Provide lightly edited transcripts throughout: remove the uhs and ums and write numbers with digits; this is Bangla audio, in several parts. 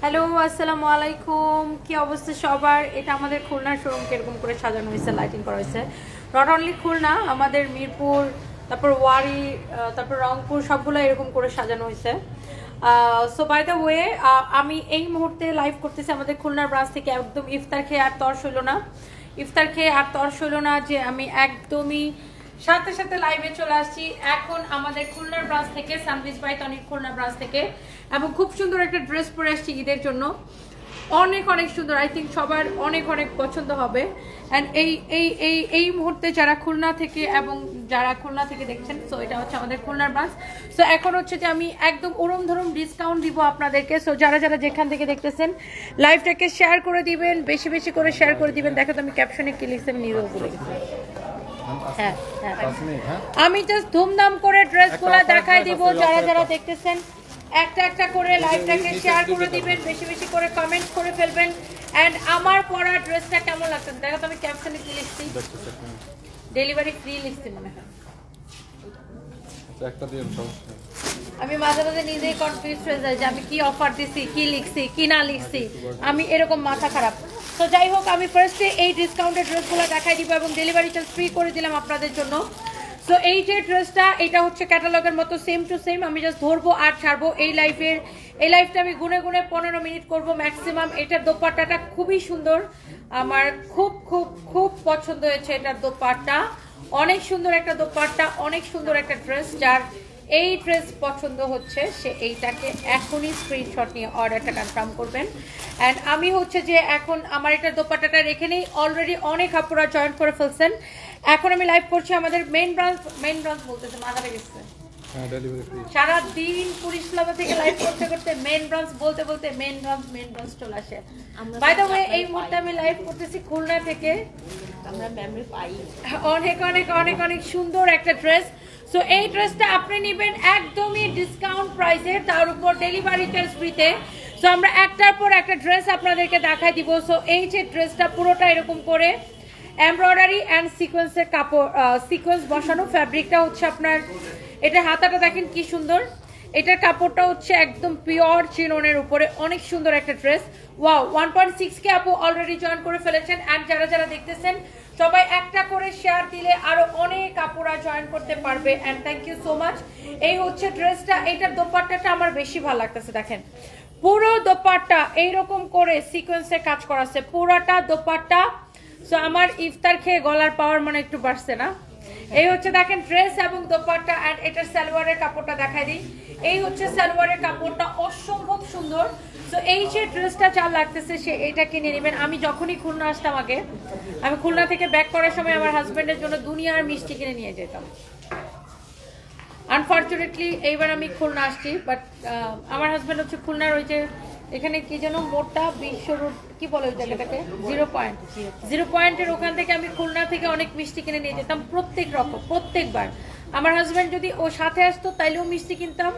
হ্যালো আসসালামু আলাইকুম, কি অবস্থা সবার? এটা আমাদের খুলনার শোরুমকে এরকম করে সাজানো হয়েছে, লাইটিং করা হয়েছে। নট অনলি খুলনা, আমাদের মিরপুর, তারপর ওয়ারি, তারপর রংপুর, সবগুলো এরকম করে সাজানো হয়েছে। সো বাই দ্য ওয়ে, আমি এই মুহূর্তে লাইভ করতেছি আমাদের খুলনার ব্রাঞ্চ থেকে। একদম ইফতার খেয়ে আর তর সইল না, ইফতার খেয়ে আর তর সইল না যে আমি একদমই সাথে সাথে লাইভে চলে আসছি এখন আমাদের খুলনার ব্রাঞ্চ থেকে, সানবিজ বাই তনির খুলনা ব্রাঞ্চ থেকে। এবং খুব সুন্দর একটা ড্রেস পরে আসছি ঈদের জন্য, অনেক অনেক সুন্দর। আই থিঙ্ক সবার অনেক অনেক পছন্দ হবে। অ্যান্ড এই মুহূর্তে যারা খুলনা থেকে এবং যারা খুলনা থেকে দেখছেন, সো এটা হচ্ছে আমাদের খুলনার ব্রাঞ্চ। সো এখন হচ্ছে যে আমি একদম ওরম ধরুম ডিসকাউন্ট দিব আপনাদেরকে। সো যারা যারা যেখান থেকে দেখতেছেন লাইভটাকে শেয়ার করে দিবেন, বেশি বেশি করে শেয়ার করে দিবেন। দেখো তো আমি ক্যাপশনে কি লিখছি, আমি নিজেও ভুলে গেছি। হ্যাঁ হ্যাঁ, আমি জাস্ট ধুমধাম করে ড্রেসগুলো দেখাই দিব। যারা যারা দেখতেছেন একটা একটা করে লাইভটাকে শেয়ার করে দিবেন, বেশি বেশি করে কমেন্ট করে ফেলবেন। এন্ড আমার পরা ড্রেসটা কেমন লাগছে দেখো তো আমি ক্যাপশনে কি লিখছি, ডেলিভারি ফ্রি লিখছি মনে হয়। একটা দিয়ে আমি মাঝে মাঝে নিজেই কনফিউজ হয়ে যাই যে আমি কি অফার দিছি, কি লিখছি, কি না লিখছি, আমি এরকম মাথা খারাপ। তো যাই হোক, আমি ফার্স্টে এই ডিসকাউন্টেড ড্রেসগুলো দেখাই দিব এবং ডেলিভারি চার্জ ফ্রি করে দিলাম আপনাদের জন্য। সো এই যে ড্রেসটা, এটা হচ্ছে ক্যাটালগের মতো সেম টু সেম। আমি জাস্ট ধরবো আর ছাড়বো। এই লাইফটা আমি গুনে গুনে 15 মিনিট করব ম্যাক্সিমাম। এটার দোপাট্টাটা খুবই সুন্দর, আমার খুব খুব খুব পছন্দ হয়েছে এটার দোপাট্টা। অনেক সুন্দর একটা দোপাট্টা, অনেক সুন্দর একটা ড্রেস। যার এই ড্রেস পছন্দ হচ্ছে সে এইটাকে এখনই স্ক্রিনশট নিয়ে অর্ডারটা কনফার্ম করবেন। অ্যান্ড আমি হচ্ছে যে এখন আমার এটা দোপাট্টাটা রেখে নেই, অলরেডি অনেক আপুরা জয়েন করে ফেলছেন। এখন আমি লাইভ করছি আমাদের মেইন ব্রাঞ্চ বলতেছে মাথাটা গেছে সারাদিন পুরিশলাবা থেকে লাইভ করতে করতে মেইন ব্রাঞ্চ বলতে বলতে মেইন ব্রাঞ্চ চলে আসে। বাই দ্য ওয়ে, এই মুহূর্তে আমি লাইভ করতেছি খুলনা থেকে। আমরা মেমরি পাই অনেক অনেক অনেক অনেক সুন্দর একটা ড্রেস। সো এই ড্রেসটা আপনি নেবেন একদমই ডিসকাউন্ট প্রাইসে, তার উপর ডেলিভারি চার্জ ফ্রিতে। সো আমরা একটার পর একটা ড্রেস আপনাদেরকে দেখাই দিব। সো এই যে ড্রেসটা পুরোটা এরকম করে এমব্রয়ডারি অ্যান্ড সিকোয়েন্সের কাপড়, সিকোয়েন্স বসানো। ফ্যাব্রিকটা হচ্ছে আপনার, এটা হাতাটা দেখেন কি সুন্দর। এটার কাপড়টা হচ্ছে একদম পিওর চিননের উপরে, অনেক সুন্দর একটা ড্রেস। ওয়াও, 1.6K আপু অলরেডি জয়েন করে ফেলেছেন। অ্যান্ড যারা যারা দেখতেছেন সবাই একটা করে শেয়ার দিলে আরো অনেক আপুরা জয়েন করতে পারবে। And thank you so much. এই হচ্ছে ড্রেসটা। এটার দোপাট্টাটা আমার বেশি ভালো লাগতেছে, দেখেন পুরো দোপাট্টা এইরকম করে সিকোয়েন্সে কাজ করা আছে পুরাটা দোপাট্টা। সো আমার ইফতার খেয়ে গলার পাওয়ার মানে একটু বাড়ছে না। এই হচ্ছে দেখেন ড্রেস এবং দোপাট্টা। অ্যান্ড এটার সালোয়ারের কাপড়টা দেখাই দিই। এই হচ্ছে সালোয়ারের কাপড়টা, অসম্ভব সুন্দর। তো এই যে ড্রেসটা যা লাগতেছে সে এইটা কিনে নেবেন। আমি যখনই খুলনা আসতাম আগে, আমি খুলনা থেকে ব্যাক করার সময় আমার হাজবেন্ডের জন্য দুনিয়ার মিষ্টি কিনে নিয়ে যেতাম। আনফর্চুনেটলি এইবার আমি খুলনা আসছি, বাট আমার হাজবেন্ড হচ্ছে খুলনার ওই যে এখানে কি যেন মোটা বিশ্ব রোড কি বলে ওই জায়গাটাকে, জিরো পয়েন্টের ওখান থেকে আমি খুলনা থেকে অনেক মিষ্টি কিনে নিয়ে যেতাম প্রত্যেক রকম। প্রত্যেকবার আমার হাজবেন্ড যদি ও সাথে আসতো তাইলেও মিষ্টি কিনতাম,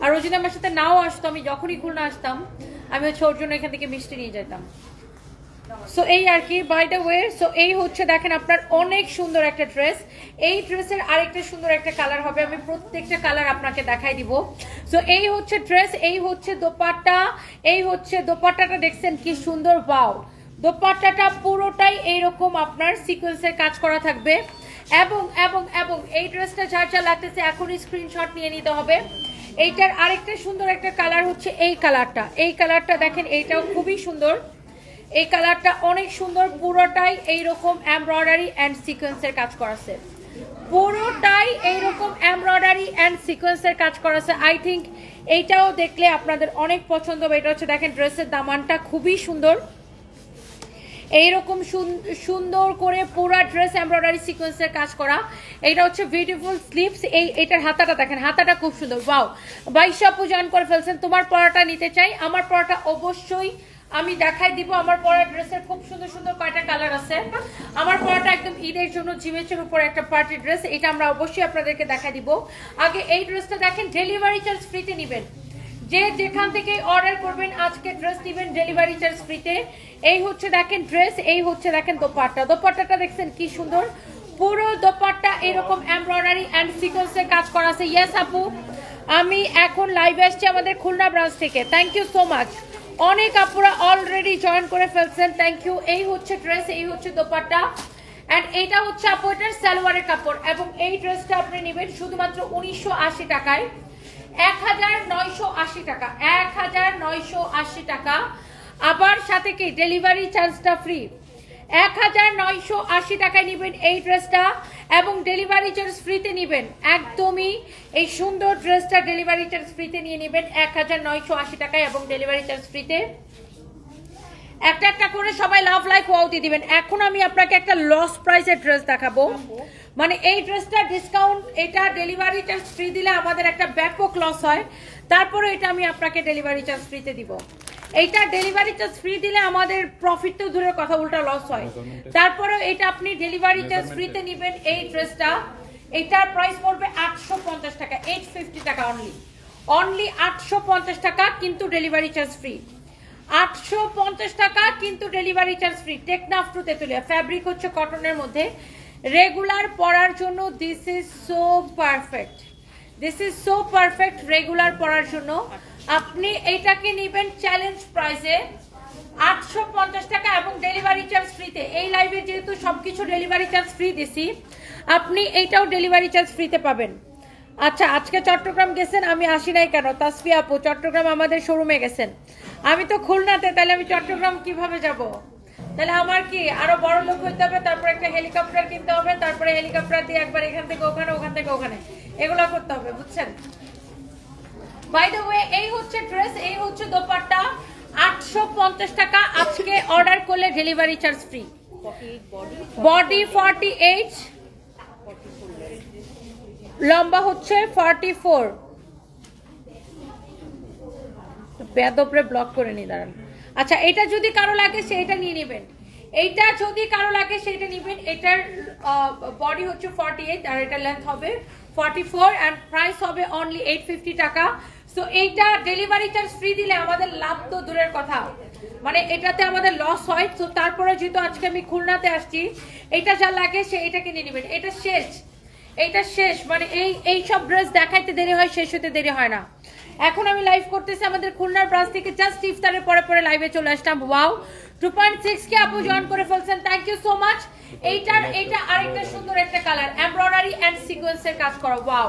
আর ও যদি আমার সাথে নাও আসতো, আমি যখনই খুলনা আসতাম আমি হচ্ছে ওর জন্য এখান থেকে মিষ্টি নিয়ে যেতাম। সো এই আর কি, বাই দ্য ওয়ে। সো এই হচ্ছে দেখেন আপনার অনেক সুন্দর একটা ড্রেস। এই ড্রেসের আরেকটা সুন্দর একটা কালার হবে, আমি প্রত্যেকটা কালার আপনাকে দেখাই দিব। সো এই হচ্ছে ড্রেস, এই হচ্ছে দোপাট্টা, এই হচ্ছে দোপাট্টাটা দেখছেন কি সুন্দর। ওয়াও, দোপাট্টাটা পুরোটাই এইরকম আপনার সিকোয়েন্সের কাজ করা থাকবে। এবং এবং এবং এই ড্রেসটা যার যা লাগতেছে এখনই স্ক্রিনশট নিয়ে নিতে হবে। এইটার আরেকটা সুন্দর একটা কালার হচ্ছে এই কালারটা। এই কালারটা দেখেন, এইটাও খুবই সুন্দর। এই কালারটা অনেক সুন্দর, পুরোটাই এইরকম এমব্রয়ডারি অ্যান্ড সিকোয়েন্সের কাজ করা আছে, পুরোটাই এইরকম এমব্রয়ডারি অ্যান্ড সিকোয়েন্সের কাজ করা আছে। আই থিঙ্ক এইটাও দেখলে আপনাদের অনেক পছন্দ হবে। এটা হচ্ছে দেখেন ড্রেসের দামানটা খুবই সুন্দর, এইরকম সুন্দর করে পুরো ড্রেস এমব্রয়ডারি সিকোয়েন্সের কাজ করা। এটা হচ্ছে বিউটিফুল স্লিভস। এটার হাতাটা দেখেন, হাতাটা খুব সুন্দর। ওয়াও, 22 আপু জয়েন করে ফেলছেন। তোমার পরাটা নিতে চাই, আমার পরাটা অবশ্যই আমি দেখাই দিব। আমার পরা ড্রেসের খুব সুন্দর সুন্দর কয়টা কালার আছে। আমার পরাটা একদম ঈদের জন্য জিমেচের উপর একটা পার্টি ড্রেস, এটা আমরা অবশ্যই আপনাদেরকে দেখাই দিব। আগে এই ড্রেসটা দেখেন, ডেলিভারি চার্জ ফ্রিতে নেবেন। যে যেখান থেকে অর্ডার করবেন আজকে ড্রেস নেবেন ডেলিভারি চার্জ ফ্রিতে। এই হচ্ছে দেখেন ড্রেস, এই হচ্ছে দেখেন দোপাট্টা। দোপাট্টাটা দেখছেন কি সুন্দর, পুরো দোপাট্টা এরকম এমব্রয়ডারি অ্যান্ড সিকোয়েন্সের কাজ করা আছে। ইয়েস আপু, আমি এখন লাইভে আসছি আমাদের খুলনা ব্রাঞ্চ থেকে। Thank you so much. অনেক আপুরা অলরেডি জয়েন করে ফেলছেন, থ্যাংক ইউ। এই হচ্ছে ড্রেস, এই হচ্ছে দোপাট্টা, এন্ড এইটা হচ্ছে আপু এটার সালোয়ারের কাপড়, এবং এই ড্রেসটা আপনি নেবেন শুধুমাত্র 1980 টাকায়, 1980 টাকা, 1980 টাকা। আবার সাথে কি ডেলিভারি চার্জটা ফ্রি। 1980 টাকায় নেবেন এই ড্রেসটা, এবং ডেলিভারি চার্জ ফ্রিতে নেবেন। একদমই এই সুন্দর ড্রেসটা ডেলিভারি চার্জ ফ্রিতে নিয়ে নেবেন 1980 টাকায়, এবং ডেলিভারি চার্জ ফ্রিতে। একটা একটা করে সবাই লাভ লাইক ওয়াও দিয়ে দিবেন। এখন আমি আপনাকে একটা লস প্রাইসের ড্রেস দেখাবো, মানে এই ড্রেসটা ডিসকাউন্ট, এটা ডেলিভারি চার্জ ফ্রি দিলে আমাদের একটা ব্যাপক লস হয়, তারপরে এটা আমি আপনাকে ডেলিভারি চার্জ ফ্রিতে দিব। এইটা ডেলিভারি চার্জ ফ্রি দিলে আমাদের প্রফিট তো দূরের কথা, উল্টা লস হয়। তারপরে এটা আপনি ডেলিভারি চার্জ ফ্রিতে নেবেন এই ড্রেসটা, এটার প্রাইস পড়বে 850 টাকা, 850 টাকা অনলি 850 টাকা, কিন্তু ডেলিভারি চার্জ ফ্রি। 850 টাকা কিন্তু delivery charge free. Teknaf to Tetulia, fabric হচ্ছে কটনের মধ্যে, রেগুলার পরার জন্য this is so perfect, this is so perfect regular পরার জন্য। আপনি এইটাকে নেবেন চ্যালেঞ্জ প্রাইসে 850 টাকা, এবং ডেলিভারি চার্জ ফ্রিতে। এই লাইভে যেহেতু সবকিছু ডেলিভারি চার্জ ফ্রি দিছি, আপনি এইটাও ডেলিভারি চার্জ ফ্রিতে পাবেন। আচ্ছা, আজকে চট্টগ্রাম গেছেন, আমি আসি নাই কেন? তাসফি আপু চট্টগ্রাম আমাদের শোরুমে গেছেন, আমি তো খুলনাতে, তাহলে আমি চট্টগ্রাম কিভাবে যাব? তাহলে আমার কি আরো বড় লোক হইতে হবে, তারপরে একটা হেলিকপ্টার কিনতে হবে, তারপরে হেলিকপ্টার দিয়ে একবার এখান থেকে ওখানে, ওখান থেকে ওখানে, এগুলো করতে হবে, বুঝছেন? বাই দ্য ওয়ে, এই হচ্ছে ড্রেস, এই হচ্ছে দোপাট্টা, 850 টাকা। আজকে অর্ডার করলে ডেলিভারি চার্জ ফ্রি। বডি 48, লম্বা হচ্ছে 44। বেদপরে ব্লক করে নি, দাঁড়ান। আচ্ছা, এটা যদি কারো লাগে সেটা নিয়ে নেবেন, এইটা যদি কারো লাগে সেটা নেবেন। এটার বডি হচ্ছে 48 আর এটা লেন্থ হবে 44, এন্ড প্রাইস হবে অনলি 850 টাকা। সো এইটা ডেলিভারি চার্জ ফ্রি দিলে আমাদের লাভ তো দূরের কথা, মানে এটাতে আমাদের লস হয়। তো তারপরে যেহেতু আজকে আমি খুলনাতে আসছি, এটা যা লাগে সে এটাকে নিয়ে নেবেন। এটা শেষ, এইটা শেষ, মানে এই সব ড্রেস দেখাইতে দেরি হয়, শেষ হতে দেরি হয় না। এখন আমি লাইভ করতেছি আমাদের খুলনার ব্রাঞ্চ থেকে, জাস্ট ইফতারের পরে পরে লাইভে চলে আসলাম। ওয়াও, 2.6 কে আপু জয়েন করে ফেলছেন, থ্যাংক ইউ সো মাচ। এইটা আরেকটা সুন্দর একটা কালার, এমব্রয়ডারি এন্ড সিকোয়েন্সের কাজ করা। Wow,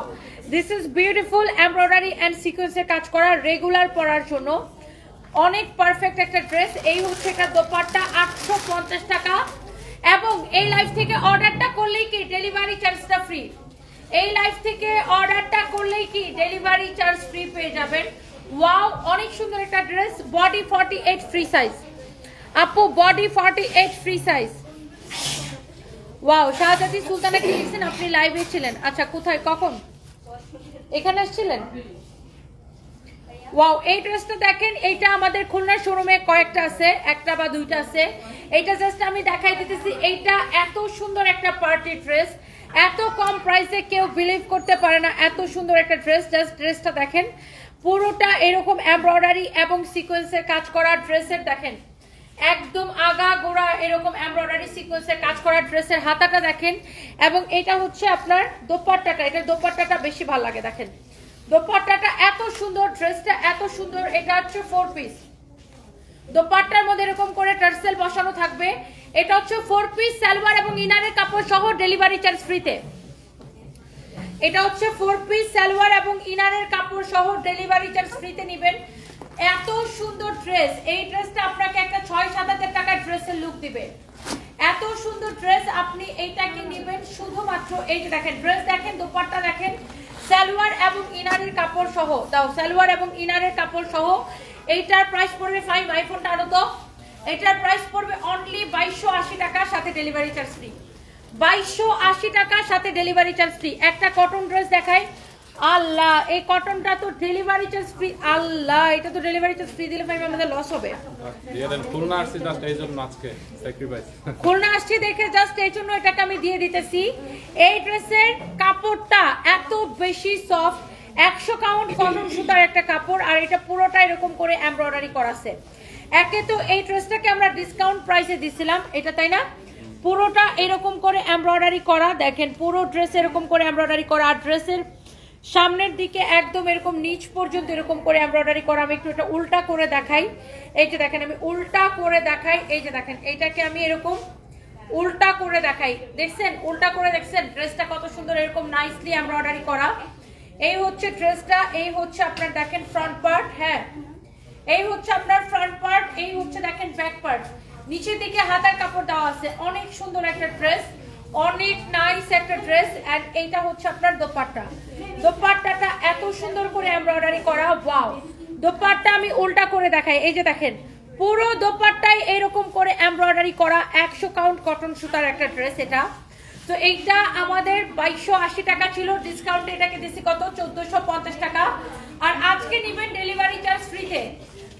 this is beautiful, embroidery and সিকোয়েন্সের কাজ করা, রেগুলার পরার জন্য অনেক পারফেক্ট একটা ড্রেস। এই হচ্ছে একটা দোপাট্টা, 850 টাকা, এবং এই লাইভ থেকে অর্ডারটা করলেই কি ডেলিভারি চার্জটা ফ্রি। এই লাইভ থেকে অর্ডারটা করলেই কি ডেলিভারি চার্জ ফ্রি পেয়ে যাবেন। ওয়াও, অনেক সুন্দর একটা ড্রেস, বডি 48 ফ্রি সাইজ আপু, body 48 free size. Wow, Shahzadi Sultana কি লিখছেন? আপনি লাইভে ছিলেন? আচ্ছা, কোথায়, কখন? এখানে আসছিলেন? ওয়াও, এই ড্রেসটা দেখেন, এইটা আমাদের খুলনার শোরুমে কয়েকটা আছে, একটা বা দুইটা আছে। এইটা জাস্ট আমি দেখাই দিতেছি। এইটা এত সুন্দর একটা পার্টি ড্রেস, এত কম প্রাইসে কেউ বিলিভ করতে পারে না, এত সুন্দর একটা ড্রেস। জাস্ট ড্রেসটা দেখেন, পুরোটা এরকম এমব্রয়ডারি এবং সিকোয়েন্সের কাজ করা ড্রেসের, দেখেন একদম আগা গোড়া এরকম এমব্রয়ডারি সিকোয়েন্সের কাজ করা ড্রেসের হাতাটা দেখেন, এবং এটা হচ্ছে আপনার দোপাট্টাটা, এটা দোপাট্টাটা বেশি ভালো লাগে। দেখেন দোপাট্টাটা এত সুন্দর, ড্রেসটা এত সুন্দর। এটা হচ্ছে 4 পিস, দোপাট্টার মধ্যে এরকম করে টার্সেল বসানো থাকবে। এটা হচ্ছে 4 পিস, সালোয়ার এবং ইনারের কাপড় সহ ডেলিভারি চার্জ ফ্রিতে। এটা হচ্ছে 4 পিস, সালোয়ার এবং ইনারের কাপড় সহ ডেলিভারি চার্জ ফ্রিতে নেবেন। এত সুন্দর ড্রেস, এই ড্রেসটা আপনাকে একটা 6-7 হাজার টাকার ড্রেসের লুক দিবে। এত সুন্দর ড্রেস, আপনি এইটাকে নেবেন শুধুমাত্র। এই যে দেখেন ড্রেস, দেখেন দোপাট্টা দেখেন, সালোয়ার এবং ইনারের কাপড় সহ, দাও সালোয়ার এবং ইনারের কাপড় সহ। এইটার প্রাইস পড়বে 5, আইফোনটা আনো তো। এটার প্রাইস পড়বে অনলি 2280 টাকা, সাথে ডেলিভারি চার্জ ফ্রি। 2280 টাকা, সাথে ডেলিভারি চার্জ ফ্রি। একটা কটন ড্রেস দেখাই, আল্লাহ এই কটনটা তো ডেলিভারি চার্জ ফ্রি। আল্লাহ, এটা তো ডেলিভারি চার্জ ফ্রি দিলে ভাই আমাদের লস হবে। খুলনা আসছি জাস্ট এই জন্য, আজকে স্যাক্রিফাইস খুলনা আসছি দেখে জাস্ট এই জন্য এটাকে আমি দিয়ে দিতেছি। এই ড্রেসের কাপড়টা এত বেশি সফট, 100 কাউন্ট কটন সুতার একটা কাপড়, আর এটা পুরোটা এরকম করে এমব্রয়ডারি করা আছে। একে তো এই ড্রেসটাকে আমরা ডিসকাউন্ট প্রাইসে দিছিলাম এটা, তাই না? পুরোটা এরকম করে এমব্রয়ডারি করা, দেখেন পুরো ড্রেস এরকম করে এমব্রয়ডারি করা। আর ড্রেসের সামনের দিকে একদম এরকম নিচ পর্যন্ত এরকম করে এমব্রয়ডারি করা। আমি একটু এটা উল্টা করে দেখাই, এই যে দেখেন আমি উল্টা করে দেখাই, এই যে দেখেন এইটাকে আমি এরকম উল্টা করে দেখাই, দেখছেন উল্টা করে দেখছেন ড্রেসটা কত সুন্দর এরকম নাইসলি এমব্রয়ডারি করা। এই হচ্ছে ড্রেসটা, এই হচ্ছে আপনার দেখেন ফ্রন্ট পার্ট, হ্যাঁ এই হচ্ছে আপনার ফ্রন্ট পার্ট, এই হচ্ছে দেখেন ব্যাক পার্ট, নিচের দিকে হাতার কাপড় দেওয়া আছে। অনেক সুন্দর একটা ড্রেস, অনেক নাইস একটা ড্রেস। এন্ড এইটা হচ্ছে আপনার দোপাট্টা, দোপাট্টাটা এত সুন্দর করে এমব্রয়ডারি করা, ওয়াও। দোপাট্টা আমি উল্টা করে দেখাই, এই যে দেখেন পুরো দোপাট্টায় এরকম করে এমব্রয়ডারি করা। 100 কাউন্ট কটন সুতার একটা ড্রেস এটা। তো এইটা আমাদের 2280 টাকা ছিল, ডিসকাউন্টে এটাকে দিছি কত 1450 টাকা। আর আজকে নেবেন ডেলিভারি চার্জ ফ্রিতে,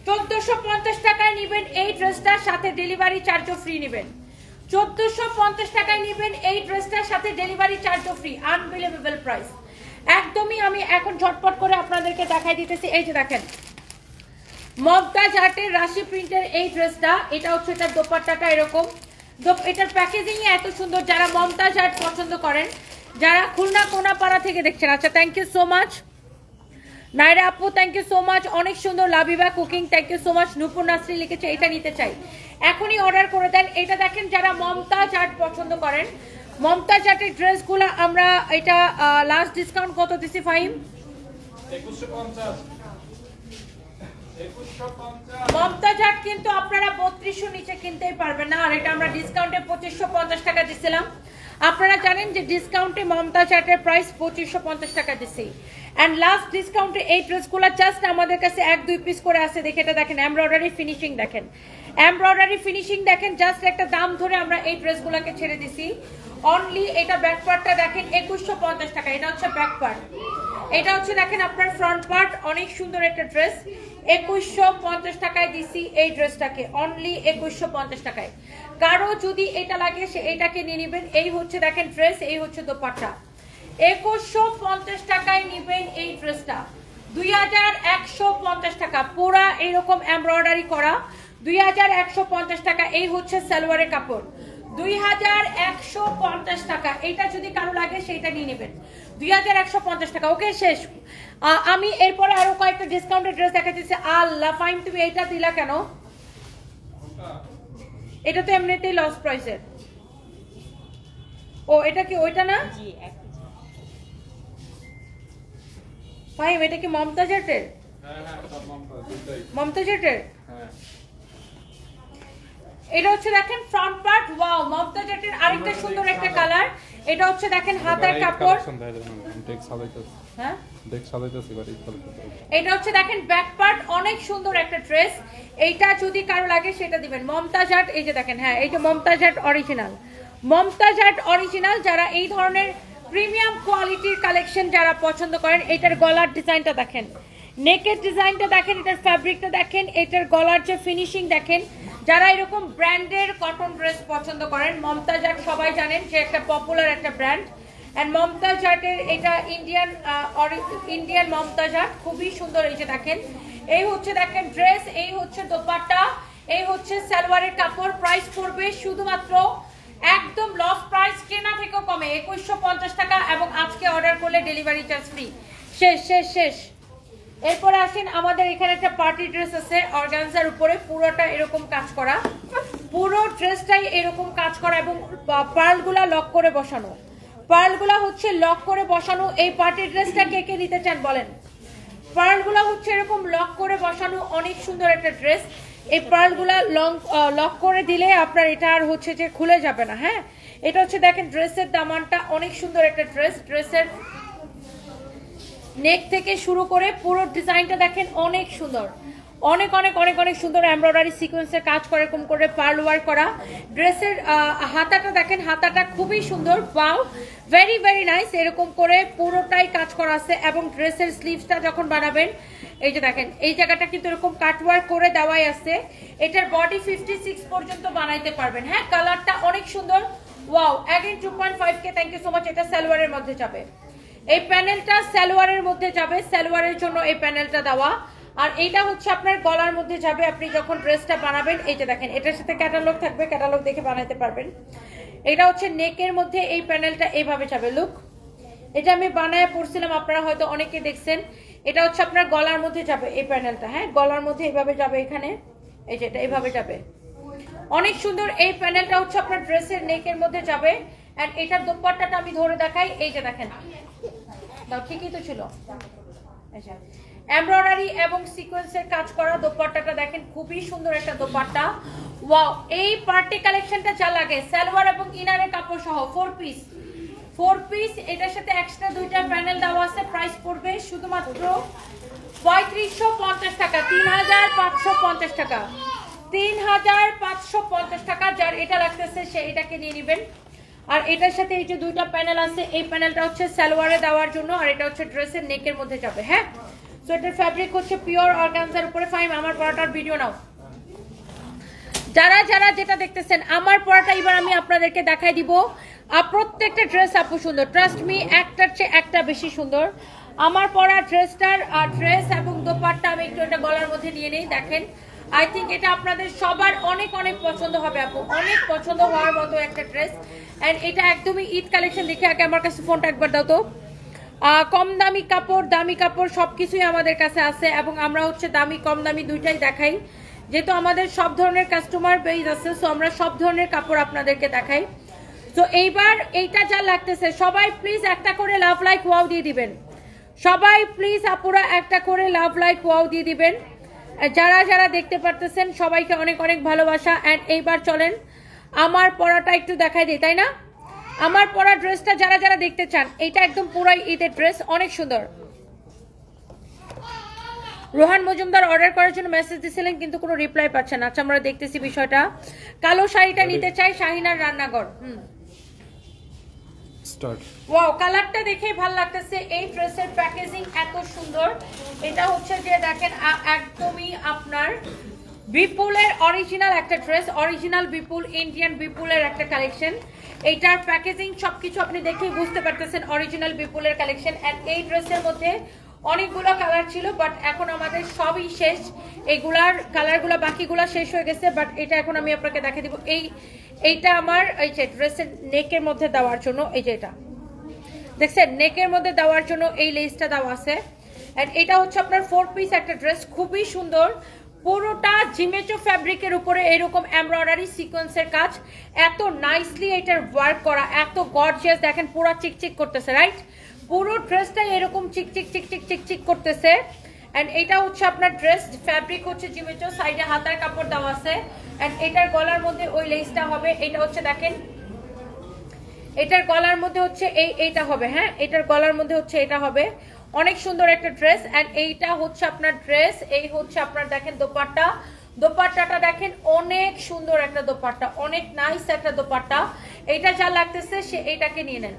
1450 টাকায় নেবেন এই ড্রেসটার সাথে ডেলিভারি চার্জও ফ্রি নেবেন। 1450 টাকায় নেবেন এই ড্রেসটার সাথে ডেলিভারি চার্জও ফ্রি। আনবিলিভেবল প্রাইস একদমই। আমি এখন ঝটপট করে আপনাদেরকে দেখাই দিতেছি, এই যে দেখেন মমতাজ আর্টের রাশি প্রিন্টের এই ড্রেসটা, এটা হচ্ছে এটার দোপাট্টাটা এরকম, এটার প্যাকেজিং এত সুন্দর। যারা মমতাজ আর্ট পছন্দ করেন, যারা খুলনা কোনাপাড়া থেকে দেখছেন, আচ্ছা thank you so much Naira আপু, থ্যাংক ইউ সো মাচ, অনেক সুন্দর। Labiba cooking, thank you so much. Nupur Nasri লিখেছে এটা নিতে চাই, এখনই অর্ডার করে দেন। এটা দেখেন যারা মমতাজ আর্ট পছন্দ করেন, মমতাজ আর্টের ড্রেসগুলো আমরা এটা লাস্ট ডিসকাউন্ট কত দিছি ফাহিম? 2150। মমতাজ আর্ট কিন্তু আপনারা 3200 নিচে কিনতেই পারবেন না, আর এটা আমরা ডিসকাউন্টে 2550 টাকা দিছিলাম। আপনারা জানেন যে ডিসকাউন্টে মমতাজ আর্টের প্রাইস 2550 টাকা দিছি। এন্ড লাস্ট ডিসকাউন্টে এই ড্রেসগুলো জাস্ট আমাদের কাছে 1-2 পিস করে আছে। দেখে এটা দেখেন এমব্রয়ডারি ফিনিশিং, দেখেন এমব্রয়ডারি ফিনিশিং দেখেন, জাস্ট একটা দাম ধরে আমরা এই ড্রেসগুলোকে ছেড়ে দিছি অনলি। এটা ব্যাক পার্টটা দেখেন 2150 টাকা, এটা হচ্ছে ব্যাক পার্ট। এটা হচ্ছে দেখেন আপনার ফ্রন্ট পার্ট, অনেক সুন্দর একটা ড্রেস। 2150 টাকায় দিছি এই ড্রেসটাকে, অনলি 2150 টাকায়। কারো যদি এটা লাগে সে এটাকে নিয়ে নেবেন। এই হচ্ছে দেখেন ড্রেস, এই হচ্ছে দোপাট্টা। 2150 টাকায় নেবেন এই ড্রেসটা। 2150 টাকা পুরা এরকম এমব্রয়ডারি করা, 2150 টাকা। এই হচ্ছে সালোয়ারের কাপড়, 2150 টাকা। এটা যদি কারো লাগে সেটা নিয়ে নেবেন, 2150 টাকা। ওকে শেষ। আমি এরপরে আরো কয়েকটা ডিসকাউন্টেড ড্রেস দেখাচ্ছি। আল্লাহ ফাইম, তুমি এটা দিলা কেন? এটা তো এমনিতেই লস প্রাইসের। ও এটা কি ওইটা না? জি ফাইম এটা কি মমতাজ আর্টের? হ্যাঁ হ্যাঁ সব মমতাজ, মমতাজ আর্টের। হ্যাঁ এটা হচ্ছে দেখেন ফ্রন্ট পার্ট, ওয়াও মমতাজ আর্টের আরেকটা সুন্দর একটা কালার। এটা হচ্ছে দেখেন হাতার কাপড়, হ্যাঁ এটা হচ্ছে দেখেন ব্যাক পার্ট, অনেক সুন্দর একটা ড্রেস। এইটা যদি কারো লাগে সেটা দিবেন। মমতাজ আর্ট, এই যে দেখেন, হ্যাঁ এই যে Mumtaz art original, Mumtaz art original. যারা এই ধরনের প্রিমিয়াম কোয়ালিটির কালেকশন যারা পছন্দ করেন, এটার গলার ডিজাইনটা দেখেন, নেকের ডিজাইনটা দেখেন, এটার ফ্যাব্রিকটা দেখেন, এটার গলার যে ফিনিশিং দেখেন। যারা এরকম ব্র্যান্ডের কটন ড্রেস পছন্দ করেন, মমতাজ আর্ট সবাই জানেন যে একটা পপুলার একটা ব্র্যান্ড। এন্ড মমতাজ আর্টের এটা ইন্ডিয়ান মমতাজ আর্ট, খুবই সুন্দর। এই যে দেখেন, এই হচ্ছে দেখেন ড্রেস, এই হচ্ছে দোপাট্টা, এই হচ্ছে সালোয়ারের কাপড়। প্রাইস পড়বে শুধুমাত্র একদম লস প্রাইস, কেনা থেকেও কমে 2150 টাকা, এবং আজকে অর্ডার করলে ডেলিভারি চার্জ ফ্রি। শেষ শেষ শেষ। এরপরে আসেন, আমাদের এখানে একটা পার্টি ড্রেস আছে অর্গানজার উপরে, পুরোটা এরকম কাজ করা, পুরো ড্রেসটাই এরকম কাজ করা, এবং পার্লগুলা লক করে বসানো, পার্লগুলা হচ্ছে লক করে বসানো। এই পার্টি ড্রেসটা কে কে নিতে চান বলেন? পার্লগুলা হচ্ছে এরকম লক করে বসানো, অনেক সুন্দর একটা ড্রেস। এই পার্লগুলা লক করে দিলে আপনার এটা আর হচ্ছে যে খুলে যাবে না। হ্যাঁ, এটা হচ্ছে দেখেন ড্রেসের দামানটা, অনেক সুন্দর একটা ড্রেস। ড্রেসের নেক থেকে শুরু করে পুরো ডিজাইনটা দেখেন, অনেক সুন্দর, অনেক অনেক অনেক অনেক সুন্দর এমব্রয়ডারি সিকোয়েন্সের কাজ করে, এরকম করে পার্ল ওয়ার্ক করা। ড্রেসের হাতাটা দেখেন, হাতাটা খুবই সুন্দর, ওয়াও ভেরি ভেরি নাইস। এরকম করে পুরোটাই কাজ করা আছে, এবং ড্রেসের স্লিভসটা যখন বানাবেন, এই যে দেখেন এই জায়গাটা কিন্তু এরকম কাটওয়ার্ক করে দেওয়াই আছে। এটার বডি 56 পর্যন্ত বানাইতে পারবেন। হ্যাঁ, কালারটা অনেক সুন্দর, wow. Again 2.5K, thank you so much. এটা সালোয়ারের মধ্যে যাবে, এই প্যানেলটা সালোয়ারের মধ্যে যাবে, সালোয়ারের জন্য এই প্যানেলটা দেওয়া। আর এইটা হচ্ছে আপনার গলার মধ্যে যাবে আপনি যখন ড্রেসটা বানাবেন। এই যে দেখেন, এটার সাথে ক্যাটালগ থাকবে, ক্যাটালগ দেখে বানাতে পারবেন। এটা হচ্ছে নেকের মধ্যে এই প্যানেলটা এইভাবে যাবে, লুক এটা আমি বানায় পড়ছিলাম, আপনারা হয়তো অনেকে দেখছেন। এটা হচ্ছে আপনার গলার মধ্যে যাবে এই প্যানেলটা, হ্যাঁ গলার মধ্যে এইভাবে যাবে, এখানে এই যে এটা এইভাবে যাবে, অনেক সুন্দর। এই প্যানেলটা হচ্ছে আপনার ড্রেসের নেকের মধ্যে যাবে। এন্ড এটার দোপাট্টাটা আমি ধরে দেখাই, এই যে দেখেন, দাও ঠিকই তো ছিল, এমব্রয়ডারি এবং সিকোয়েন্সের কাজ করা দোপাট্টাটা দেখেন, খুবই সুন্দর একটা দোপাট্টা। ওয়াও, এই পার্টি কালেকশনটা যা লাগে, সালোয়ার এবং ইনারের কাপড় সহ 4 পিস, এটার সাথে এক্সট্রা দুইটা প্যানেল দেওয়া আছে। প্রাইস পড়বে শুধুমাত্র 3550 টাকা, 3550 টাকা, 3550 টাকা। যার এটা লাগতেছে সে এটাকে নিয়ে নেবেন। আর এটার সাথে এই যে দুইটা প্যানেল আছে, এই প্যানেলটা হচ্ছে সালোয়ারে দেওয়ার জন্য, আর এটা হচ্ছে ড্রেসের নেকের মধ্যে যাবে। হ্যাঁ, সো এটার ফ্যাব্রিক হচ্ছে পিওর অর্গানজার উপরে। ফাইম আমার পরাটার ভিডিও নাও, যারা যারা যেটা দেখতেছেন আমার পরাটা এবার আমি আপনাদেরকে দেখাই দিব। প্রত্যেকটা ড্রেস আপু সুন্দর, ট্রাস্ট মি, একটার চেয়ে একটা বেশি সুন্দর। আমার পরা ড্রেসটার ড্রেস এবং দোপাট্টা আমি একটু এটা গলার মধ্যে নিয়ে নেই, দেখেন। আই থিঙ্ক এটা আপনাদের সবার অনেক অনেক পছন্দ হবে আপু, অনেক পছন্দ হওয়ার মতো একটা ড্রেস। অ্যান্ড এটা একদমই ঈদ কালেকশন। দেখে আগে আমার কাছে ফোনটা একবার দাও তো। কম দামি কাপড় সবকিছুই আমাদের কাছে আছে, এবং আমরা হচ্ছে দামি কম দামি দুইটাই দেখাই, যেহেতু আমাদের সব ধরনের কাস্টমার বেজ আছে। সো আমরা সব ধরনের কাপড় আপনাদেরকে দেখাই। তো এইবার এইটা যা লাগতেছে, সবাই প্লিজ একটা করে লাভ লাইক ওয়াও দিয়ে দিবেন। সবাই প্লিজ আপুরা একটা করে লাভ লাইক ওয়াও দিয়ে দিবেন। যারা যারা দেখতে পারতেছেন সবাইকে অনেক অনেক ভালোবাসা। অ্যান্ড এইবার চলেন আমার পরাটা একটু দেখাই দিই, তাই না? আমার পরা ড্রেসটা যারা যারা দেখতে চান, এটা একদম পুরাই ঈদের ড্রেস, অনেক সুন্দর। রোহান মজুমদার অর্ডার করার জন্য মেসেজ দিয়েছিলেন কিন্তু কোনো রিপ্লাই পাচ্ছেন। আচ্ছা, আমরা দেখতেছি বিষয়টা। কালো শাড়িটা নিতে চাই, শাহিনার রান্নাঘর। ওয়াও, কালারটা দেখেই ভালো লাগতেছে। এই ড্রেসের প্যাকেজিং এত সুন্দর। এটা হচ্ছে যে দেখেন একদমই আপনার বিপুলের অরিজিনাল একটা ড্রেস, অরিজিনাল বিপুল, ইন্ডিয়ান বিপুলের একটা কালেকশন। এইটার প্যাকেজিং সবকিছু আপনি দেখেই বুঝতে পারতেছেন অরিজিনাল বিপুলের কালেকশন। এন্ড এই ড্রেসের মধ্যে অনেকগুলো কালার ছিল, বাট এখন আমাদের সবই শেষ। এইগুলার কালারগুলো বাকিগুলো শেষ হয়ে গেছে, বাট এটা এখন আমি আপনাকে দেখিয়ে দিব। এইটা আমার এই যে ড্রেসের নেকের মধ্যে দেওয়ার জন্য, এই যে এটা দেখছেন নেকের মধ্যে দেওয়ার জন্য এই লেসটা দেওয়া আছে। এন্ড এটা হচ্ছে আপনার 4 পিস একটা ড্রেস, খুবই সুন্দর। পুরোটা জিমেচো ফ্যাব্রিকের উপরে এরকম এমব্রয়ডারি সিকোয়েন্সের কাজ, এত নাইসলি এটার ওয়ার্ক করা, এত গর্জিয়াস। দেখেন পুরো চিকচিক করতেছে, রাইট? পুরো ড্রেসটাই এরকম চিকচিক চিকচিক চিকচিক করতেছে। এন্ড এটা হচ্ছে আপনার ড্রেস ফ্যাব্রিক হচ্ছে জিমেচো, সাইডে হাতার কাপড় দেওয়া আছে। এন্ড এটার গলার মধ্যে ওই লেসটা হবে। এটা হচ্ছে দেখেন, এটার গলার মধ্যে হচ্ছে এইটা হবে। হ্যাঁ, এটার গলার মধ্যে হচ্ছে এটা হবে। অনেক সুন্দর একটা ড্রেস। এন্ড এইটা হচ্ছে আপনার ড্রেস, এই হচ্ছে আপনার দেখেন দোপাট্টা। দোপাট্টাটা দেখেন অনেক সুন্দর একটা দোপাট্টা, অনেক নাইস একটা দোপাট্টা। এইটা যা লাগতেছে সে এইটাকে নিয়ে নেন,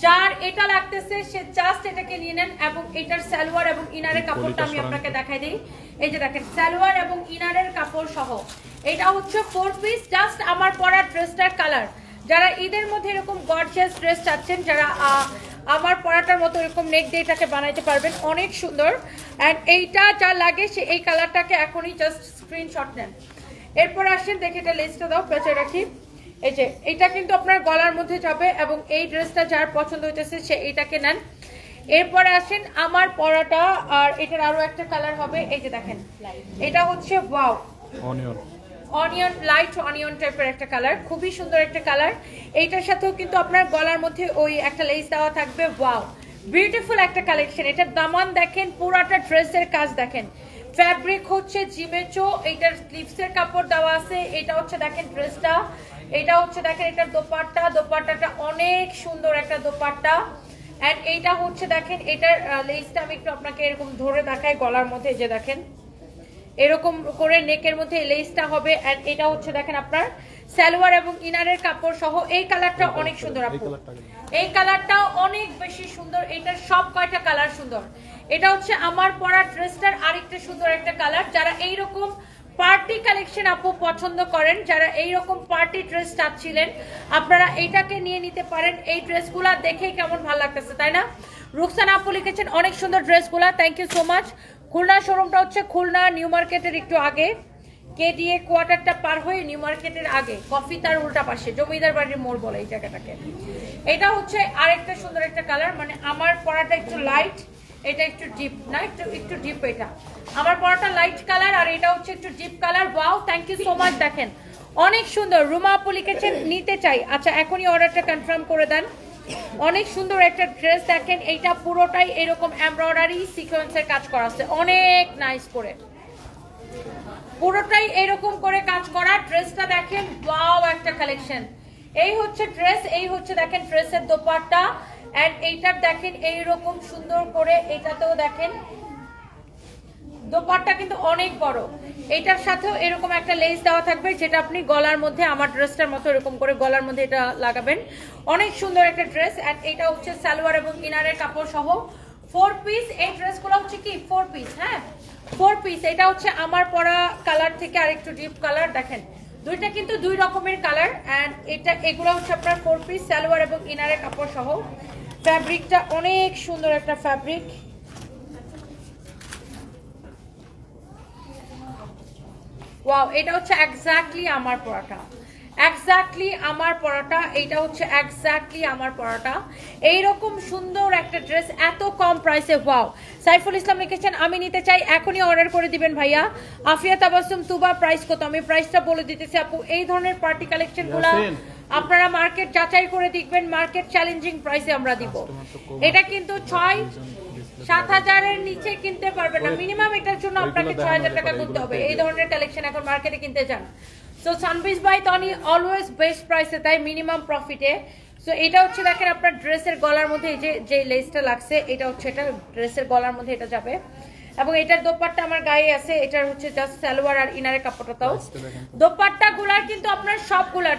যার এটা লাগতেছে সে জাস্ট এটাকে নিয়ে নেন। এবং এটার সালোয়ার এবং ইনারের কাপড়টা আমি আপনাকে দেখাই দিই। এই যে দেখেন সালোয়ার এবং ইনারের কাপড় সহ এটা হচ্ছে 4 পিস। জাস্ট আমার পরা ড্রেসটার কালার, যারা ঈদের মধ্যে এরকম গর্জিয়াস ড্রেস চাচ্ছেন, যারা আমার পরাটার মতো এরকম নেক দিয়ে এটাকে বানাইতে পারবেন, অনেক সুন্দর। অ্যান্ড এইটা যা লাগে সে এই কালারটাকে এখনই জাস্ট স্ক্রিনশট নেন। এরপর আসেন, দেখে এটা লেসটা দাও, পেঁচে রাখি। এই যে এটা কিন্তু আপনার গলার মধ্যে যাবে, এবং এই ড্রেসটা যার পছন্দ হইতেছে সে এইটাকে নেন। এরপরে আসেন আমার পরাটা, আর এটার আরো একটা কালার হবে। এই যে দেখেন এটা হচ্ছে ওয়াও অনিয়ন, লাইট অনিয়ন টাইপের একটা কালার, খুবই সুন্দর একটা কালার। এইটার সাথেও কিন্তু আপনার গলার মধ্যে ওই একটা লেস দেওয়া থাকবে। ওয়াও, বিউটিফুল একটা কালেকশন। এটার দামান দেখেন, পুরাটা ড্রেসের কাজ দেখেন। ফ্যাব্রিক হচ্ছে জিমেচো, এইটার স্লিভসের কাপড় দেওয়া আছে। এটা হচ্ছে দেখেন ড্রেসটা, এটা হচ্ছে দেখেন এটার দোপাট্টা। দোপাট্টাটা অনেক সুন্দর একটা দোপাট্টা। এন্ড এইটা হচ্ছে দেখেন এটার লেসটা আমি একটু আপনাকে এরকম ধরে দেখাই, গলার মধ্যে যে দেখেন এরকম করে নেকের মধ্যে লেসটা হবে। এন্ড এটা হচ্ছে দেখেন আপনার সালোয়ার এবং ইনারের কাপড় সহ। এই কালারটা অনেক সুন্দর আপু, এই কালারটাও অনেক বেশি সুন্দর। এটার সব কয়টা কালার সুন্দর। এটা হচ্ছে আমার পরা ড্রেসটার আরেকটা সুন্দর একটা কালার। যারা এইরকম পার্টি কালেকশন আপু পছন্দ করেন, যারা এইরকম পার্টি ড্রেস চাচ্ছিলেন, আপনারা এইটাকে নিয়ে নিতে পারেন। এই ড্রেসগুলা দেখেই কেমন ভালো লাগতেছে, তাই না? রুকসানা আপু লিখেছেন অনেক সুন্দর ড্রেসগুলা, thank you so much. Khulna শোরুমটা হচ্ছে খুলনা নিউ মার্কেটের একটু আগে। কেডিএ কোয়ার্টারটা পার হয়ে নিউ মার্কেটের আগে, কফি তার উল্টা পাশে, জমিদার বাড়ির মোড় বলে এই জায়গাটাকে। এটা হচ্ছে আরেকটা সুন্দর একটা কালার, মানে আমার পরাটা একটু লাইট, এটা একটু ডিপ না, একটু ডিপ। এটা আমার পরাটা লাইট কালার আর এটা হচ্ছে একটু deep colour. Wow, thank you so much. দেখেন অনেক সুন্দর। রুমা আপু লিখেছেন নিতে চাই। আচ্ছা এখনই অর্ডারটা কনফার্ম করে দেন। অনেক সুন্দর একটা ড্রেস। দেখেন এইটা পুরোটাই এরকম এমব্রয়ডারি সিকোয়েন্সের কাজ করা আছে, অনেক নাইস করে, পুরোটাই এরকম করে কাজ করা। ড্রেসটা দেখেন, ওয়াও একটা কালেকশন। এই হচ্ছে ড্রেস, এই হচ্ছে দেখেন ড্রেসের দোপাট্টা। এন্ড এইটার দেখেন এইরকম সুন্দর করে, এটাতেও দেখেন দোপাট্টা কিন্তু অনেক বড়। এটার সাথেও এরকম একটা লেস দেওয়া থাকবে, যেটা আপনি গলার মধ্যে আমার ড্রেসটার মতো এরকম করে গলার মধ্যে এটা লাগাবেন। অনেক সুন্দর একটা ড্রেস। এন্ড এটা হচ্ছে সালোয়ার এবং ইনারের কাপড় সহ 4 পিস। এই ড্রেসগুলো হচ্ছে কি 4 পিস, হ্যাঁ 4 পিস। এটা হচ্ছে আমার পরা কালার থেকে আরেকটু ডিপ কালার। দেখেন দুইটা কিন্তু দুই রকমের কালার। এন্ড এগুলো হচ্ছে আপনার 4 পিস, সালোয়ার এবং ইনারের কাপড় সহ। ফ্যাব্রিকটা অনেক সুন্দর একটা ফ্যাব্রিক। ওয়াও, এটা হচ্ছে এক্স্যাক্টলি আমার পরাটা, এক্স্যাক্টলি আমার পরাটা। এইটা হচ্ছে এক্স্যাক্টলি আমার পরাটা। এইরকম সুন্দর একটা ড্রেস এত কম প্রাইসে। ওয়াও, সাইফুল ইসলাম লিখেছেন আমি নিতে চাই, এখনই অর্ডার করে দিবেন ভাইয়া। আফিয়া তাবাসসুম তুবা, প্রাইস কত? আমি প্রাইসটা বলে দিতেছি আপু। এই ধরনের পার্টি কালেকশনগুলো আপনারা মার্কেট যাচাই করে দেখবেন, মার্কেট চ্যালেঞ্জিং প্রাইসে আমরা দিব। এটা কিন্তু 6-7 হাজারের নিচে কিনতে পারবেন না, মিনিমাম এটার জন্য আপনাকে 6,000 টাকা গুনতে হবে। এই ধরনের কালেকশন এখন মার্কেটে কিনতে চান। So সানবিজ by Toni always best প্রাইসে, তাই মিনিমাম প্রফিটে। সো এটা হচ্ছে দেখেন আপনার ড্রেসের গলার মধ্যে এই যে লেসটা লাগছে, এটা হচ্ছে এটা ড্রেসের গলার মধ্যে এটা যাবে। এবং এটার দোপাট্টা আমার গায়ে আছে, এটার হচ্ছে জাস্ট সালোয়ার আর ইনারের কাপড়টাও। দোপাট্টা গুলার কিন্তু আপনার সবগুলার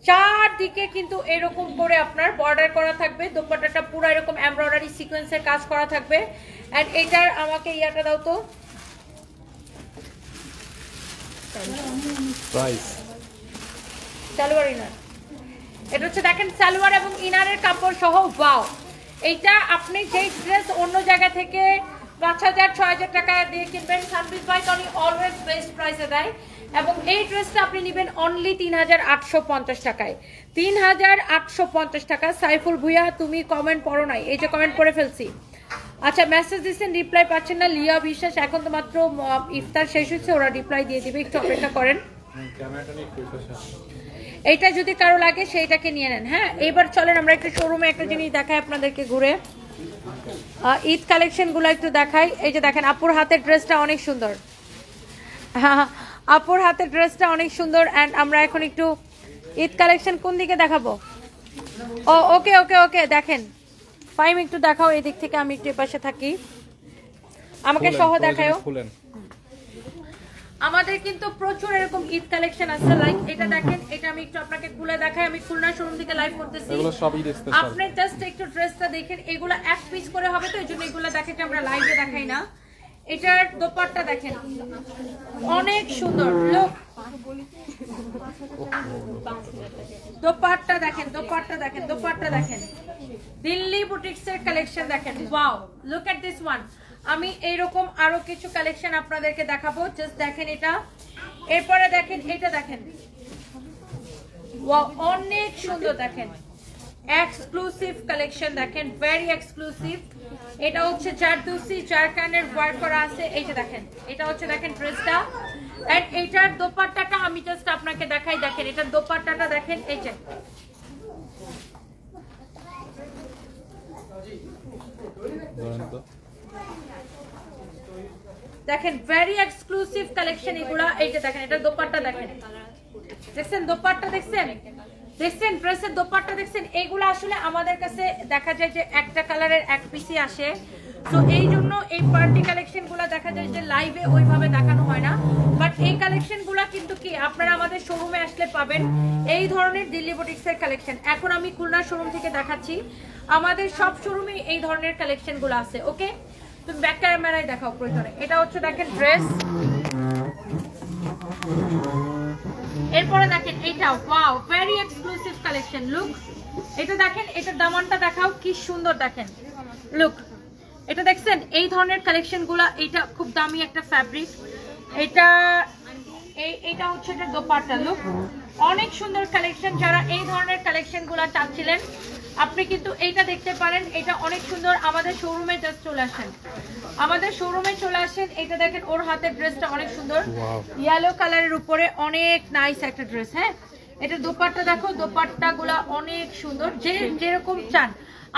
চারদিকে কিন্তু এরকম করে আপনার বর্ডার করা থাকবে। দোপাট্টাটা পুরো এরকম এমব্রয়ডারি সিকোয়েন্সের কাজ করা থাকবে। এন্ড এটার আমাকে ইয়াটা দাও তো, প্রাইস সালোয়ার ইনার। এটা হচ্ছে দেখেন সালোয়ার এবং ইনারের কাপড় সহ। ওয়াও, এইটা আপনি যেই ড্রেস অন্য জায়গা থেকে 5,000-6,000 টাকা দিয়ে কিনবেন, সানবিজ বাই তনি অলওয়েজ বেস্ট প্রাইসে দেয়। এবং এই ড্রেসটা আপনি নেবেন অনলি 3,850 টাকায়, 3,850 টাকা। সাইফুল ভুইয়া তুমি কমেন্ট পড়ো নাই, এই যে কমেন্ট পড়ে ফেলছি। আচ্ছা মেসেজ দিচ্ছেন, রিপ্লাই পাচ্ছেন না। লিয়া বিশ্বাস, এখন তো মাত্র ইফতার শেষ হচ্ছে, ওরা রিপ্লাই দিয়ে দিবে, একটু অপেক্ষা করেন। এইটা যদি কারো লাগে সেইটাকে নিয়ে নেন। হ্যাঁ, এবার চলেন আমরা একটা শোরুমে একটা জিনিস দেখাই আপনাদেরকে ঘুরে, ঈদ কালেকশন গুলো একটু দেখাই। এই যে দেখেন আপুর হাতের ড্রেসটা অনেক সুন্দর, আপুর হাতের ড্রেসটা অনেক সুন্দর। এন্ড আমরা এখন একটু ঈদ কালেকশন কোন দিকে দেখাবো? ও ওকে ওকে ওকে, দেখেন ফাইম একটু দেখাও এই দিক থেকে, আমি একটু পাশে থাকি, আমাকে সহ দেখাও। আমাদের কিন্তু প্রচুর এরকম ঈদ কালেকশন আছে। লাইক এটা দেখেন, এটা আমি একটু আপনাকে খুলে দেখাই। আমি খুলনা শোরুম থেকে লাইভ করতেছি, এগুলো সবই স্পেশাল। আপনি জাস্ট একটু ড্রেসটা দেখেন, এগুলো এক পিস করে হবে তো এইজন্য এগুলো দেখাতে আমরা লাইভে দেখাই না। এটার দোপাট্টা দেখেন অনেক সুন্দর, লুক দোপাট্টা দেখেন, দোপাট্টা দেখেন, দোপাট্টা দেখেন, দিল্লি বুটিক্সের কালেকশন দেখেন। Wow, look at this one. আমি এইরকম আরো কিছু কালেকশন আপনাদেরকে দেখাবো, জাস্ট দেখেন এটা। এরপরে দেখেন এটা দেখেন, ওয়াও অনেক সুন্দর, দেখেন এক্সক্লুসিভ কালেকশন দেখেন, ভেরি এক্সক্লুসিভ। এটা হচ্ছে জারদুসি জারকানের ওয়ার্ক করা আছে, এই যে দেখেন, এটা হচ্ছে দেখেন ড্রেসটা। এন্ড এইটার দোপাট্টাটা আমি জাস্ট আপনাকে দেখাই, দেখেন এটার দোপাট্টাটা দেখেন, এই যে দেখেন ভেরি এক্সক্লুসিভ কালেকশন এগুলা। এই যে দেখেন এটার দোপাট্টা দেখেন, দেখছেন দোপাট্টা দেখছেন, দেখছেন ড্রেসের দোপাট্টা দেখছেন। এইগুলো আসলে আমাদের কাছে দেখা যায় যে একটা কালারের এক পিসই আসে, তো এই জন্য এই পার্টি কালেকশন গুলা দেখা যায় যে লাইভে ওইভাবে দেখানো হয় না। বাট এই কালেকশন গুলা কিন্তু কি আপনারা আমাদের শোরুমে আসলে পাবেন এই ধরনের দিল্লি বুটিক্সের কালেকশন। এখন আমি খুলনা শোরুম থেকে দেখাচ্ছি, আমাদের সব শোরুমে এই ধরনের কালেকশন গুলো আছে। ওকে, তুমি ব্যাক ক্যামেরায় দেখাও প্রয়োজনে। এটা হচ্ছে দেখেন ড্রেস, এরপরে দেখেন এইটা, wow very exclusive collection. Look এটা দেখেন, এটার দামানটা দেখাও কি সুন্দর, দেখেন লুক এটা দেখছেন। এই ধরনের কালেকশন গুলা, এটা খুব দামি একটা ফ্যাব্রিক, এটা এইটা হচ্ছে এটা দোপাট্টা। লুক, অনেক সুন্দর কালেকশন। যারা এই ধরনের কালেকশনগুলো চাচ্ছিলেন আপনি কিন্তু এইটা দেখতে পারেন, এটা অনেক সুন্দর। আমাদের শোরুমে জাস্ট চলে আসেন, আমাদের শোরুমে চলে আসেন। এটা দেখেন, ওর হাতের ড্রেসটা অনেক সুন্দর, ইয়েলো কালারের উপরে অনেক নাইস একটা ড্রেস। হ্যাঁ, এটা দোপাট্টা দেখো, দোপাট্টাগুলো অনেক সুন্দর। যে যেরকম চান,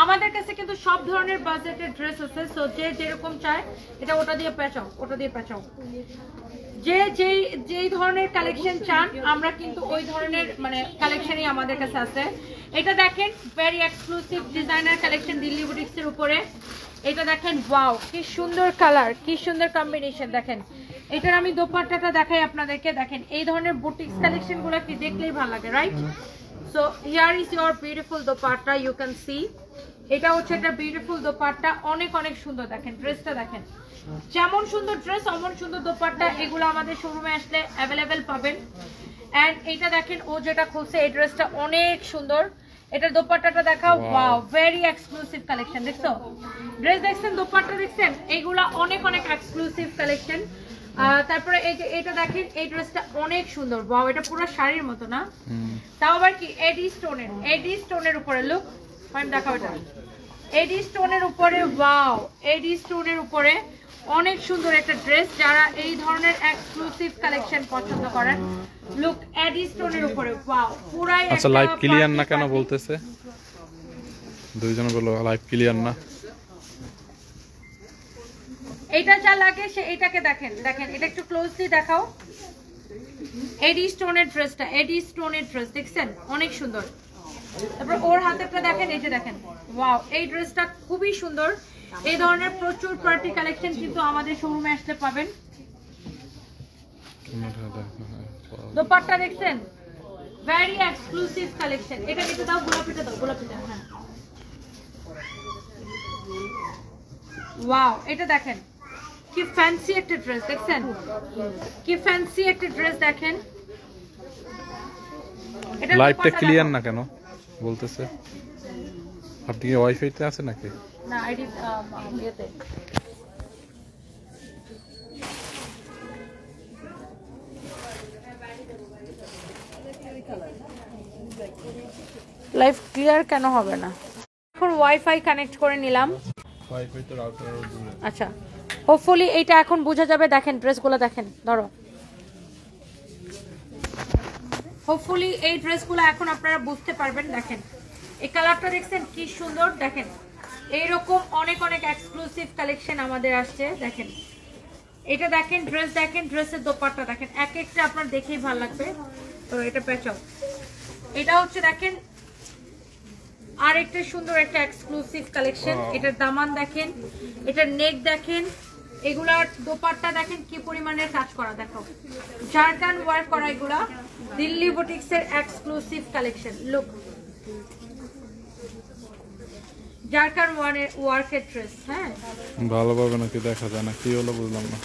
আমাদের কাছে কিন্তু সব ধরনের বাজেটের ড্রেস আছে। সো যে যেরকম চায়, এটা ওটা দিয়ে পেঁচাও, ওটা দিয়ে পেঁচাও, যে যেই ধরনের কালেকশন চান আমরা কিন্তু ওই ধরনের মানে কালেকশনই আমাদের কাছে আছে। এটা দেখেন, very exclusive designer collection Delhi বুটিক্সের উপরে। এটা দেখেন, ওয়াও কি সুন্দর কালার, কি সুন্দর কম্বিনেশন। দেখেন এটার আমি দোপাট্টাটা দেখাই আপনাদেরকে। দেখেন এই ধরনের বুটিক্স কালেকশনগুলো কি দেখলেই ভালো লাগে, right? So here is your beautiful dupatta, you can see. এটা হচ্ছে একটা বিউটিফুল দোপাট্টা, অনেক অনেক সুন্দর। দেখেন ড্রেসটা দেখেন, যেমন সুন্দর ড্রেস অমন সুন্দর দোপাট্টা। এগুলো আমাদের শোরুমে আসলে অ্যাভেলেবেল পাবেন। এন্ড এটা দেখেন, ও যেটা খুলছে এই ড্রেসটা অনেক সুন্দর। এটার দোপাট্টাটা দেখাও, ওয়াও ভেরি এক্সক্লুসিভ কালেকশন। দেখছো ড্রেস দেখছেন, দোপাট্টা দেখছেন, এইগুলা অনেক অনেক এক্সক্লুসিভ কালেকশন। তারপরে এই যে এটা দেখেন, এই ড্রেসটা অনেক সুন্দর, ওয়াও এটা পুরো শাড়ির মতো না, তাও আবার কি এডি স্টোনের উপরে। লুক ফাইন, দেখাও এটা এডি স্টোনের উপরে, ওয়াও এডি স্টোনের উপরে অনেক সুন্দর একটা ড্রেস। যারা এই ধরনের এক্সক্লুসিভ কালেকশন পছন্দ করেন, লুক এডি স্টোনের উপরে, ওয়াও পুরাই। আচ্ছা, লাইভ ক্লিয়ার না কেন বলতেছে? দুইজন বলো লাইভ ক্লিয়ার না। এটা যা লাগে সে এটাকে দেখেন, দেখেন এটা একটু ক্লোজলি দেখাও। এডি স্টোনের ড্রেসটা, এডি স্টোনের ড্রেস দেখছেন, অনেক সুন্দর। তারপর ওর হাতেরটা দেখেন, এই যে দেখেন, ওয়াও এই ড্রেসটা খুবই সুন্দর। এই ধরনের প্রচুর পার্টি কালেকশন কিন্তু আমাদের শোরুমে আসলে পাবেন। দোপাট্টা দেখছেন, ভেরি এক্সক্লুসিভ কালেকশন। এটা কেটে দাও, গোলাপিটা দাও, গোলাপিটা। হ্যাঁ, ওয়াও এটা দেখেন কি ফ্যান্সি একটা ড্রেস, দেখছেন কি ফ্যান্সি একটা ড্রেস। দেখেন এটা লাইভটা ক্লিয়ার না কেন বলতেছে? আপনি কি ওয়াইফাইতে আছে নাকি? না, আইডি ইয়েতে। লাইভ ক্লিয়ার কেন হবে না? এখন ওয়াইফাই কানেক্ট করে নিলাম। ওয়াইফাই তো রাউটারের দূরে। আচ্ছা, হোপফুলি এইটা এখন বোঝা যাবে। দেখেন ড্রেসগুলো দেখেন, ধরো। হোপফুলি এই ড্রেসগুলো এখন আপনারা বুঝতে পারবেন। দেখেন এই কালারটা দেখছেন কি সুন্দর। দেখেন এইরকম অনেক অনেক এক্সক্লুসিভ কালেকশন আমাদের আসছে। দেখেন এটা দেখেন, ড্রেস দেখেন, ড্রেসের দোপাট্টা দেখেন, এক একটা আপনার দেখেই ভালো লাগবে। তো এটা পেঁচাও। এটা হচ্ছে দেখেন আর একটা সুন্দর একটা এক্সক্লুসিভ কালেকশন। এটার দামান দেখেন, এটার নেক দেখেন, এগুলার দোপাট্টা দেখেন কি পরিমাণের কাজ করা। দেখো জারকান ওয়ার্ক করা, এগুলা দিল্লি বুটিক্সের এক্সক্লুসিভ কালেকশন। লুক, জারকান ওয়ার্কের ড্রেস। হ্যাঁ, ভালোভাবে নাকি দেখা যায় না, কি হলো বুঝলাম না।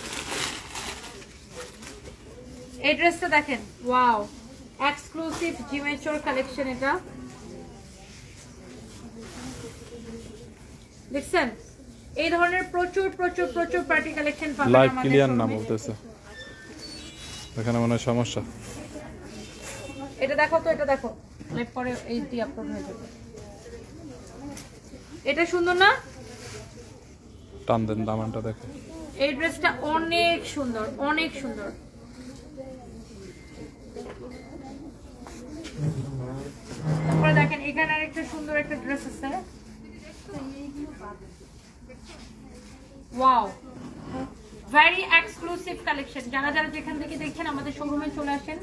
এই ড্রেসটা দেখেন, ওয়াও এক্সক্লুসিভ জিমেচোর কালেকশন। এটা দেখছেন, এই ধরনের প্রচুর প্রচুর প্রচুর পার্টি কালেকশন পাবেন। লাইভ ক্লিয়ার না বলতেছে, এখানে মনে হয় সমস্যা। এটা দেখো তো, এটা দেখো, লাইভ পরে এই দিয়ে আপলোড হয়ে যাবে। এটা সুন্দর না? টান দেন, দামানটা দেখে। এই ড্রেসটা অনেক সুন্দর, অনেক সুন্দর। তারপরে দেখেন এখানে আরেকটা সুন্দর একটা ড্রেস আছে। Wow, very exclusive collection. যারা যারা যেখান থেকে দেখছেন আমাদের শোরুমে চলে আসেন।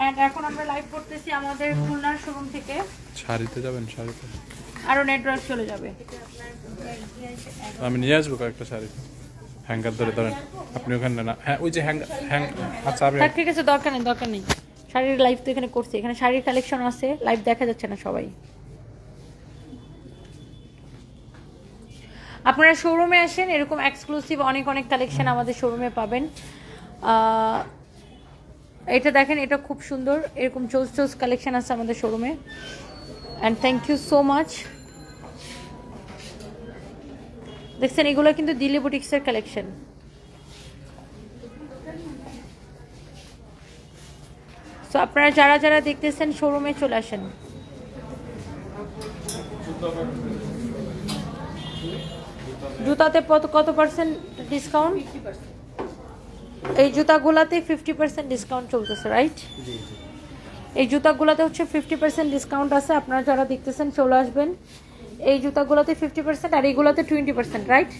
এন্ড এখন আমরা লাইভ করতেছি আমাদের খুলনার শোরুম থেকে। শাড়িতে যাবেন? শাড়িতে আরো নেটওয়ার্ক চলে যাবে। আমি নিয়ে আসবো কয়েকটা শাড়ি, হ্যাঙ্গার ধরে ধরেন আপনি ওখানে না। হ্যাঁ, ওই যে হ্যাঙ্গার। আচ্ছা, ঠিক আছে, দরকার নেই, দরকার নেই। শাড়ির লাইভ তো এখানে করছি, এখানে শাড়ির কালেকশন আছে, লাইভ দেখা যাচ্ছে না সবাই। আপনারা শোরুমে আসেন, এরকম এক্সক্লুসিভ অনেক অনেক কালেকশন আমাদের শোরুমে পাবেন। এটা দেখেন, এটা খুব সুন্দর, এরকম চোজ চোজ কালেকশন আছে আমাদের শোরুমে। And thank you so much. দেখছেন এগুলো কিন্তু দিল্লি বুটিক্সের কালেকশন। সো আপনারা যারা যারা দেখতেছেন শোরুমে চলে আসেন। জুতাতে কত পার্সেন্ট ডিসকাউন্ট? এই জুতাগুলাতে 50% ডিসকাউন্ট চলতেছে, রাইট? এই জুতাগুলাতে হচ্ছে 50% ডিসকাউন্ট আছে। আপনারা যারা দেখতেছেন চলে আসবেন। এই জুতাগুলোতে 50% আর এইগুলোতে 20%, রাইট?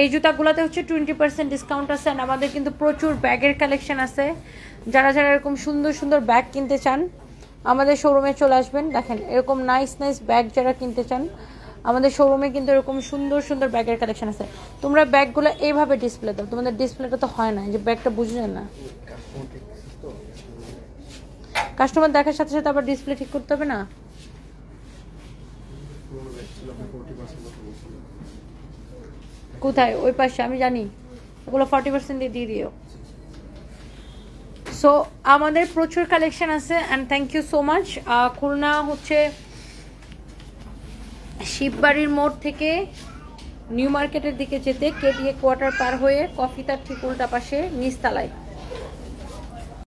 এই জুতাগুলোতে হচ্ছে 20% ডিসকাউন্ট আছে। আর আমাদের কিন্তু প্রচুর ব্যাগের কালেকশন আছে। যারা যারা এরকম সুন্দর সুন্দর ব্যাগ কিনতে চান আমাদের শোরুমে চলে আসবেন। দেখেন এরকম নাইস নাইস ব্যাগ যারা কিনতে চান আমাদের শোরুমে কিন্তু এরকম সুন্দর সুন্দর ব্যাগের কালেকশন আছে। তোমরা ব্যাগগুলো এইভাবে ডিসপ্লে দাও, তোমাদের ডিসপ্লেটা তো হয় না, যে ব্যাগটা বুঝে না। কাস্টমার দেখার সাথে সাথে আবার ডিসপ্লে ঠিক করতে হবে না? কোথায়? ওই পাশে আমি জানি, ওগুলো 40% দিয়ে দিও। সো আমাদের প্রচুর কালেকশন আছে and thank you so much. Khulna হচ্ছে শিববাড়ির মোড় থেকে নিউ মার্কেটের দিকে যেতে কেটিএ কোয়ার্টার পার হয়ে কফি তার ঠিক উল্টা পাশে নিচতলায়